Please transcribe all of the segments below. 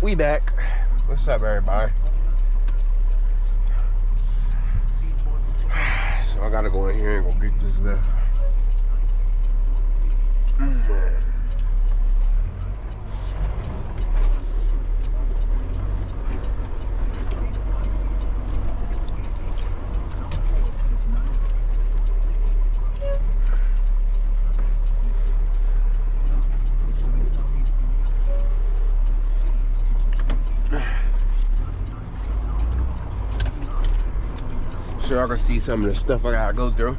We back. What's up, everybody? So I gotta go in here and go get this lift. So y'all can see some of the stuff I gotta go through.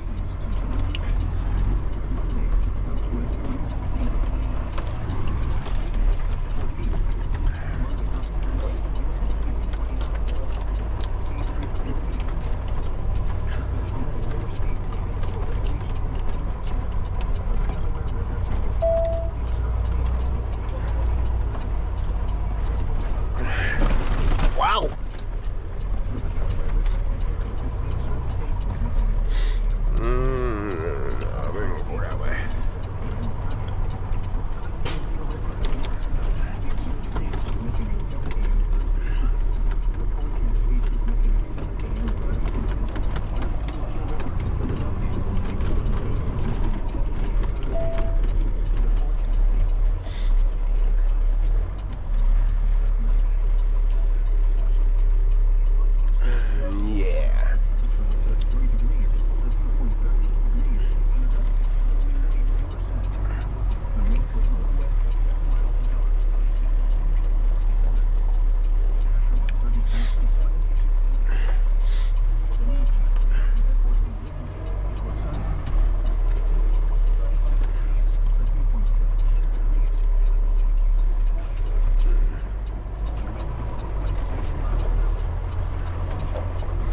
Wow. We ain't gonna go that way. Yeah.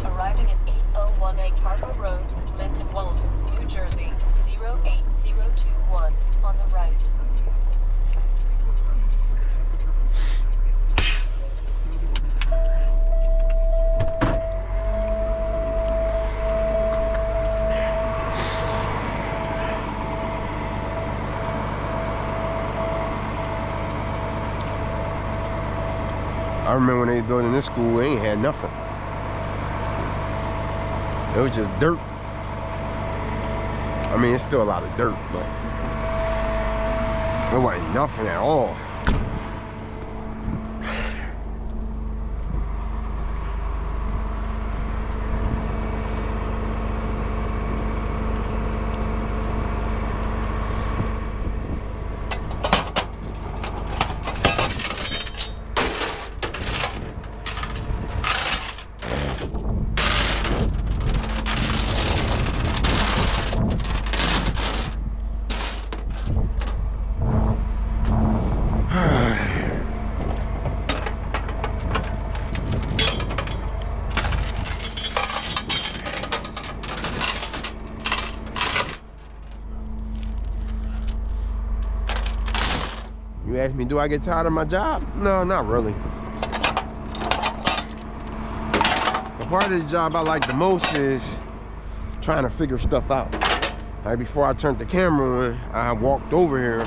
Arriving at 8018 Harbor Road, Linton Walton, New Jersey, 08021 on the right. I remember when they was building this school, they ain't had nothing. It was just dirt. I mean, it's still a lot of dirt, but it wasn't nothing at all. You ask me, do I get tired of my job? No, not really. The part of this job I like the most is trying to figure stuff out. Like before I turned the camera on, I walked over here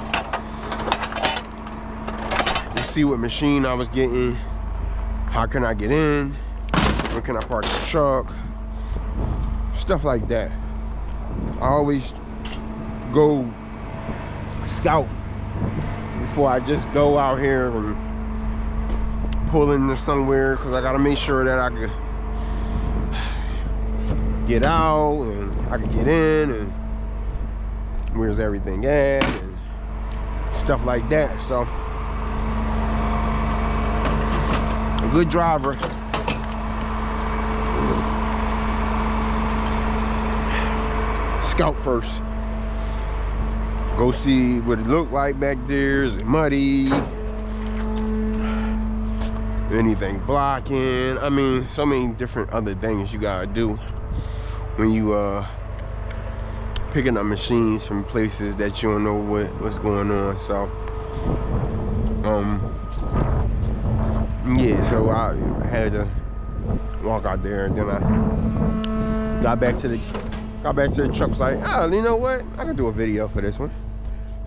to see what machine I was getting, how can I get in, where can I park the truck, stuff like that. I always go scout before I just go out here and pull into somewhere, because I gotta make sure that I could get out and I can get in and where's everything at and stuff like that. So a good driver scout first. Go see what it looked like back there. Is it muddy? Anything blocking? I mean, so many different other things you gotta do when you picking up machines from places that you don't know what's going on. So yeah, so I had to walk out there, and then I got back to the truck. Was like, oh, you know what, I can do a video for this one.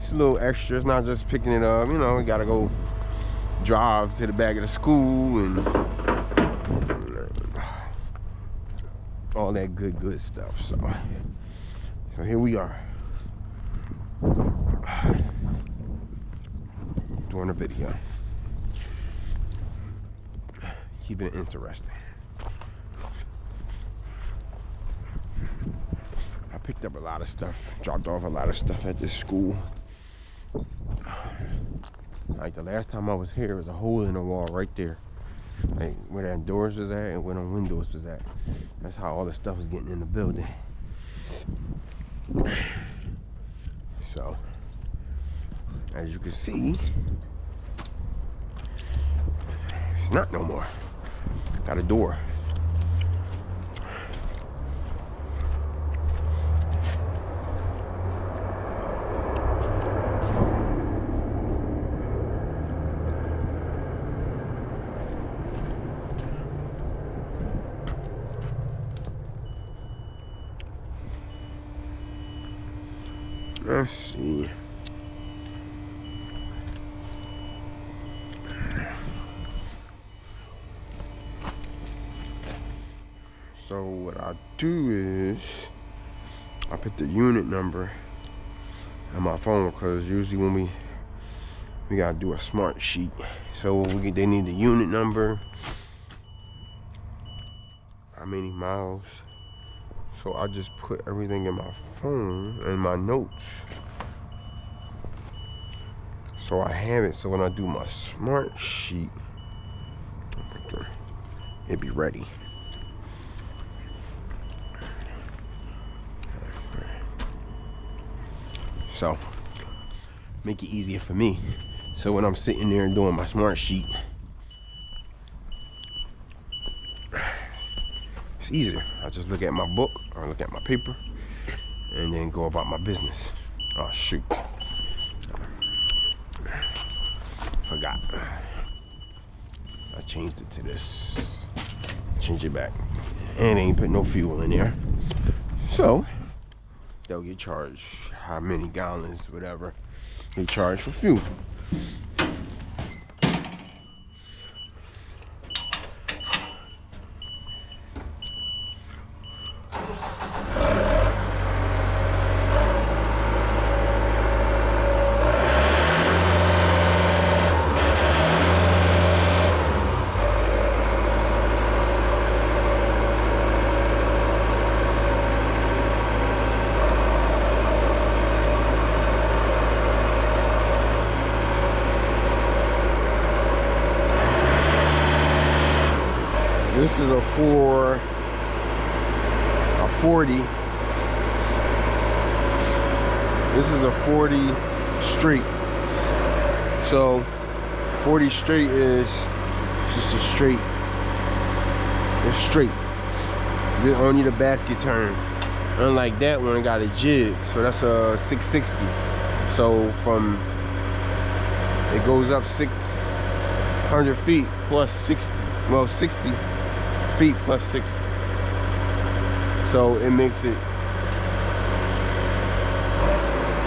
It's a little extra. It's not just picking it up, you know. We gotta go drive to the back of the school and all that good stuff. So here we are doing a video, keeping it interesting. I picked up a lot of stuff, dropped off a lot of stuff at this school. Like the last time I was here, there was a hole in the wall right there, like where the doors was at and where the windows was at. That's how all the stuff was getting in the building. So, as you can see, it's not no more. Got a door. Let's see. So what I do is I put the unit number on my phone, because usually when we gotta do a smart sheet, so they need the unit number, how many miles. So I just put everything in my phone and my notes, so I have it. So when I do my smart sheet, it'd be ready. So make it easier for me. So when I'm sitting there and doing my smart sheet, it's easier. I just look at my book or look at my paper and then go about my business. Oh shoot, forgot. I changed it to this. Change it back. And ain't put no fuel in there. So they'll get charged how many gallons, whatever they charge for fuel. This is a 40. This is a 40 straight. So 40 straight is just a straight. It's straight. They don't need a basket turn. Unlike that one, got a jig. So that's a 660. So from it goes up 600 feet plus 60. Well, 60 feet plus 60. So it makes it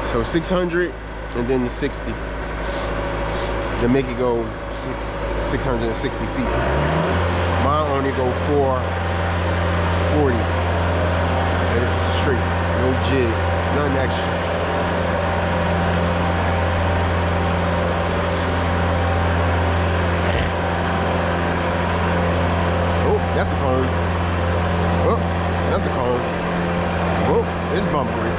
so 600 and then the 60 to make it go 660 feet. Mine only go 440. And it's straight, no jig, nothing extra. That's a cone. Oh, that's a cone. Oh, it's bumpery.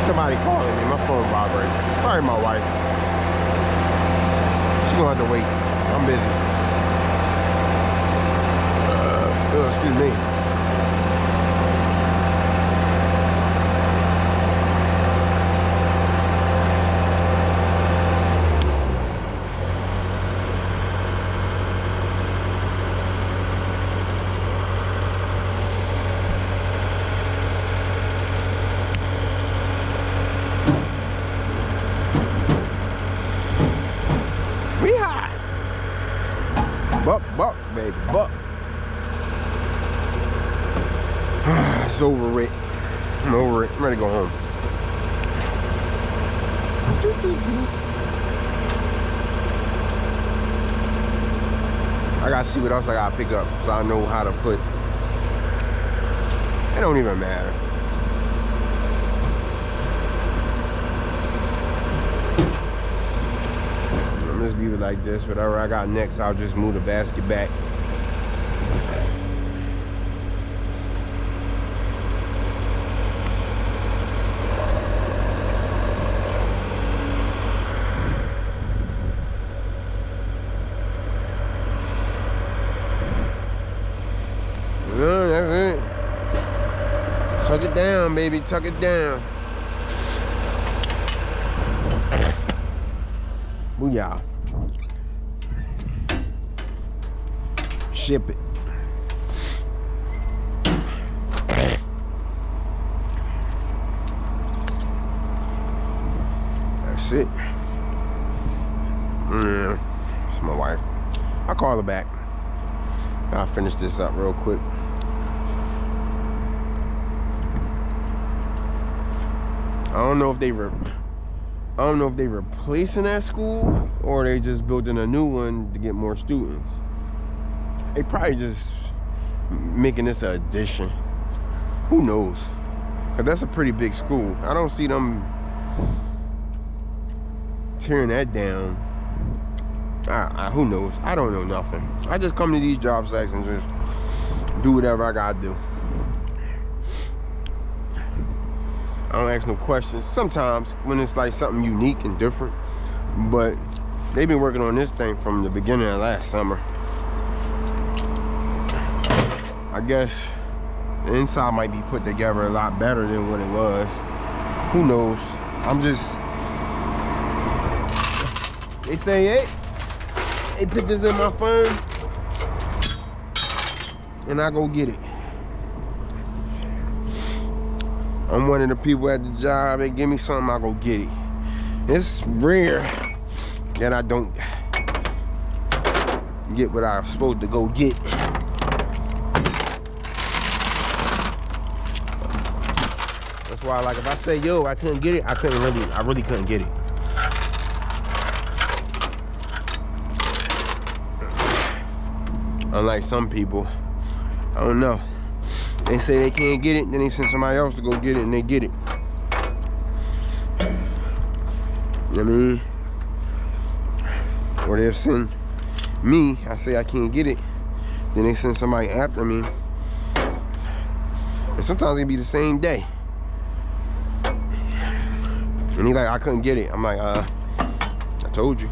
Somebody calling me, my phone vibrating. Probably my wife. She's gonna have to wait. I'm busy. Excuse me. Buck, baby, buck. It's over with. I'm over it. I'm ready to go home. I gotta see what else I gotta pick up so I know how to put. It don't even matter. I'm just leave it like this. Whatever I got next, I'll just move the basket back. That's it. Tuck it down, baby. Tuck it down. Booyah. Ship it. That's it. Yeah. It's my wife. I'll call her back. I'll finish this up real quick. I don't know if they replacing that school or they just building a new one to get more students. They probably just making this an addition. Who knows? Cause that's a pretty big school. I don't see them tearing that down. Who knows? I don't know nothing. I just come to these job sites and just do whatever I gotta do. I don't ask no questions. Sometimes when it's like something unique and different, but they've been working on this thing from the beginning of last summer. I guess the inside might be put together a lot better than what it was. Who knows? I'm just, they say, hey, they put this in my phone and I go get it. I'm one of the people at the job, they give me something, I go get it. It's rare that I don't get what I'm supposed to go get. That's why, like, if I say, yo, I couldn't get it, I really couldn't get it. Unlike some people, I don't know. They say they can't get it, then they send somebody else to go get it and they get it. You know what I mean? Or they'll send me, I say I can't get it, then they send somebody after me. And sometimes it be the same day. And he's like, I couldn't get it. I'm like, I told you.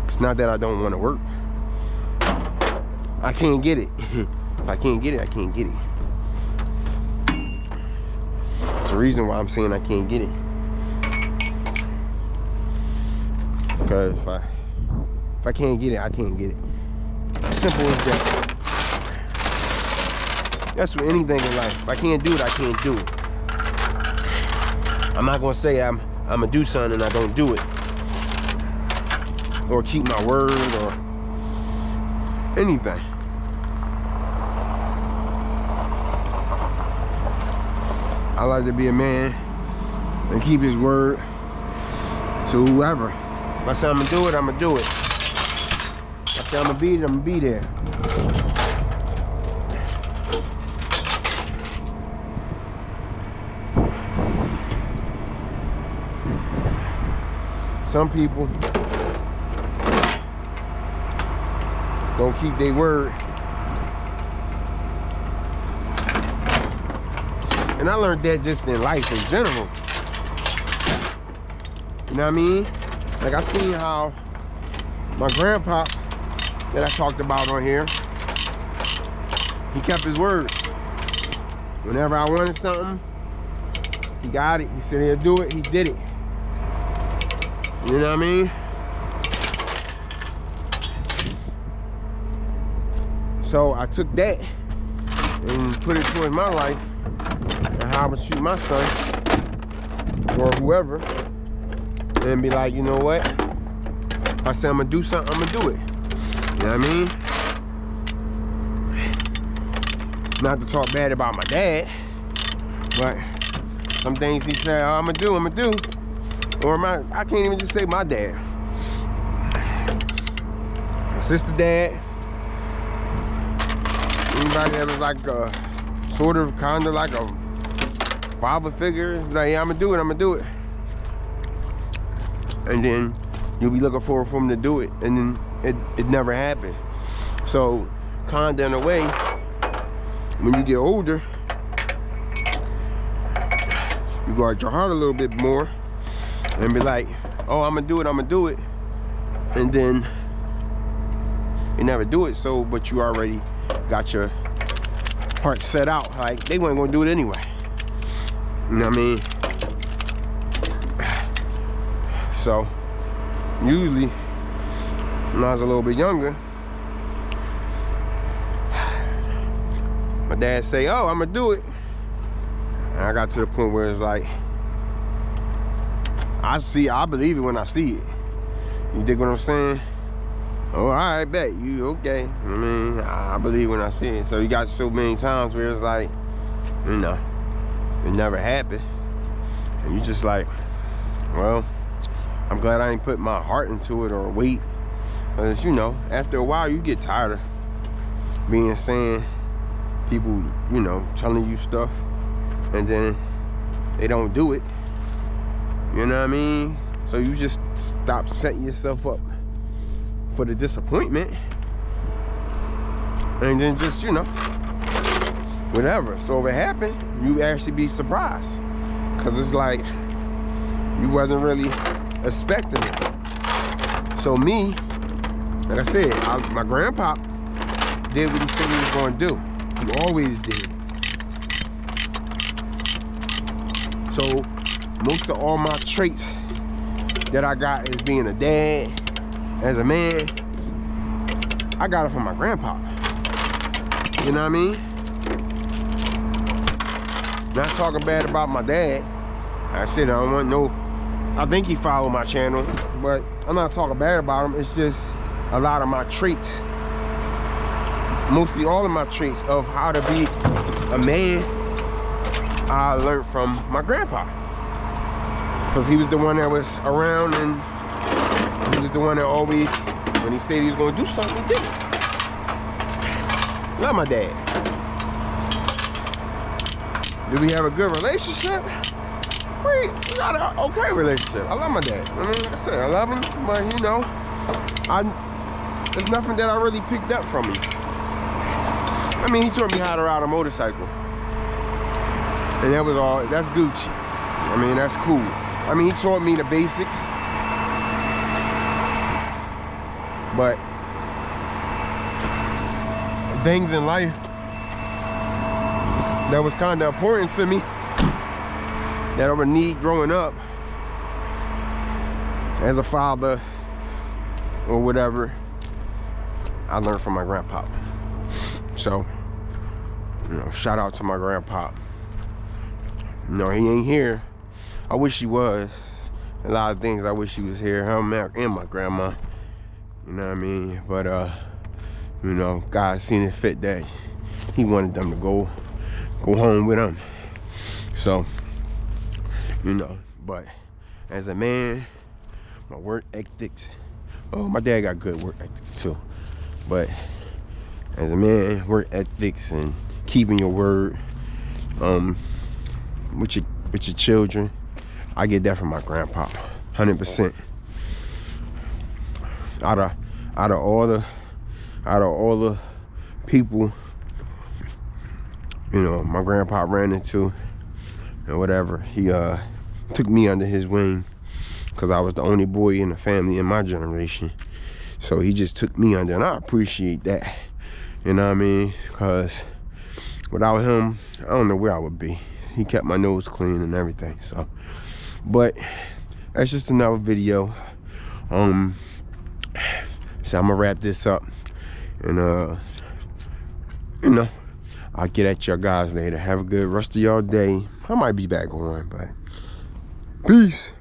It's not that I don't want to work. I can't get it. If I can't get it, I can't get it. It's the reason why I'm saying I can't get it. Because if I can't get it, I can't get it. Simple as that. That's with anything in life. If I can't do it, I can't do it. I'm not gonna say I'm gonna do something and I don't do it. Or keep my word or anything. I like to be a man and keep his word to whoever. If I say I'm gonna do it, I'm gonna do it. If I say I'm gonna be there, I'm gonna be there. Some people don't keep their word. And I learned that just in life in general. You know what I mean? Like I seen how my grandpa that I talked about on here, he kept his word. Whenever I wanted something, he got it. He said he'll do it, he did it. You know what I mean? So I took that and put it towards my life and how I would shoot my son or whoever and be like, you know what? If I say I'm gonna do something, I'm gonna do it. You know what I mean? Not to talk bad about my dad, but some things he said, oh, I'm gonna do. Or I can't even just say my dad. My sister dad. Anybody that was like a sort of kind of like a father figure, like, yeah, I'm gonna do it. And then you'll be looking forward for him to do it, and then it never happened. So kinda in a way, when you get older, you guard your heart a little bit more and be like, oh, I'm gonna do it. And then you never do it, so, but you already got your heart set out, like they weren't gonna do it anyway. You know what I mean? So usually when I was a little bit younger, my dad say, oh, I'm gonna do it. And I got to the point where it's like, I believe it when I see it. You dig what I'm saying? Oh, all right, bet, you okay. I mean, I believe when I see it. So you got so many times where it's like, you know, it never happened. And you just like, well, I'm glad I ain't put my heart into it or weight. Because, you know, after a while, you get tired of saying people, you know, telling you stuff, and then they don't do it. You know what I mean? So you just stop setting yourself up for the disappointment, and then just, you know, whatever. So if it happened, you actually be surprised, because it's like you wasn't really expecting it. So me, like I said, my grandpa did what he said he was going to do. He always did. So most of all my traits that I got as being a dad, as a man, I got it from my grandpa. You know what I mean? Not talking bad about my dad. I said I don't want no, I think he followed my channel, but I'm not talking bad about him. It's just a lot of my traits, mostly all of my traits of how to be a man, I learned from my grandpa. Because he was the one that was around, and he was the one that always, when he said he was going to do something, he did it. Love my dad. Do we have a good relationship? We got an okay relationship. I love my dad. I mean, like I said, I love him, but you know, there's nothing that I really picked up from him. I mean, he taught me how to ride a motorcycle. And that was all, that's Gucci. I mean, that's cool. I mean, he taught me the basics. But things in life that was kind of important to me, that I would need growing up as a father or whatever, I learned from my grandpa. So, you know, shout out to my grandpa. You know, he ain't here. I wish he was. A lot of things I wish he was here. Him and my grandma. You know what I mean? But you know, God seen it fit that he wanted them to go home with him. So, you know, but as a man, my work ethics, oh, my dad got good work ethics too. But as a man, work ethics and keeping your word, with your children, I get that from my grandpa, 100%. Out of all the people, you know, my grandpa ran into and whatever, he took me under his wing, because I was the only boy in the family in my generation. So he just took me under, and I appreciate that. You know what I mean? Because without him, I don't know where I would be. He kept my nose clean and everything. So, but that's just another video. So I'm gonna wrap this up, and you know, I'll get at y'all guys later. Have a good rest of y'all day. I might be back on, but peace.